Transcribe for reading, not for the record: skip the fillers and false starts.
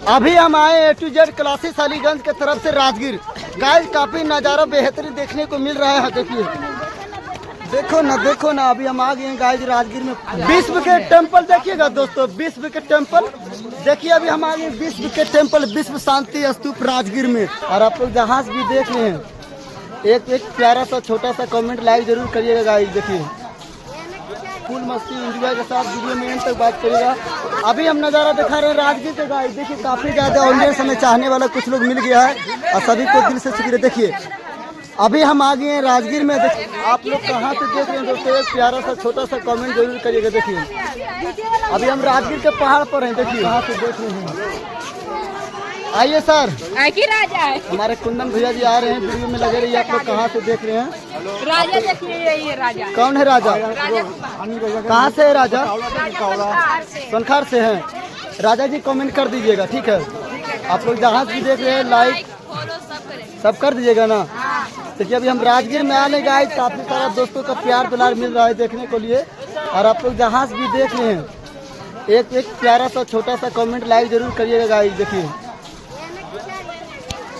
अभी हम आए A to Z classes Aliganj के तरफ से राजगीर। गाइस काफी नज़ारा बेहतरीन देखने को मिल रहा है। देखिए देखो ना अभी हम आ गए हैं गाइस राजगीर में। विश्व के टेम्पल देखिएगा दोस्तों, विश्व के टेम्पल देखिए। अभी हम आ गए विश्व के टेम्पल, विश्व शांति स्तूप राजगीर में। और आप लोग जहाज भी देख रहे हैं। एक प्यारा सा छोटा सा कमेंट लाइक जरूर करिएगा गाइस। देखिए फुल मस्ती एंजॉय के साथ वीडियो में एंड तक बात करिएगा। अभी हम नज़ारा दिखा रहे हैं राजगीर के गाइस। देखिए काफ़ी ज़्यादा ऑडियंस हमें चाहने वाला कुछ लोग मिल गया है और सभी को दिल से शुक्रिया। देखिए अभी हम आ गए हैं राजगीर में। देखिए आप लोग कहाँ से देख रहे हैं दोस्तों, एक प्यारा सा छोटा सा कमेंट जरूर करिएगा। देखिए अभी हम राजगीर के पहाड़ पर हैं। देखिए कहाँ से देख रहे हैं। आइए सर, राजा है हमारे कुंदन भैया जी आ रहे हैं, वीडियो में लगे रहिए। आप लोग कहाँ से देख रहे हैं? राजा देखिए, ये राजा कौन है राजा? कहाँ से है राजा? सोनखार से हैं। राजा जी कमेंट कर दीजिएगा, ठीक है। आप लोग जहाज भी देख रहे हैं, लाइक सब कर दीजिएगा ना। देखिए अभी हम राजगीर में आने गए, काफी सारा दोस्तों का प्यार दुलार मिल रहा है देखने को लिए। और आप लोग जहाज भी देख रहे हैं। एक प्यारा सा छोटा सा कमेंट लाइक जरूर करिएगा गाइस। देखिए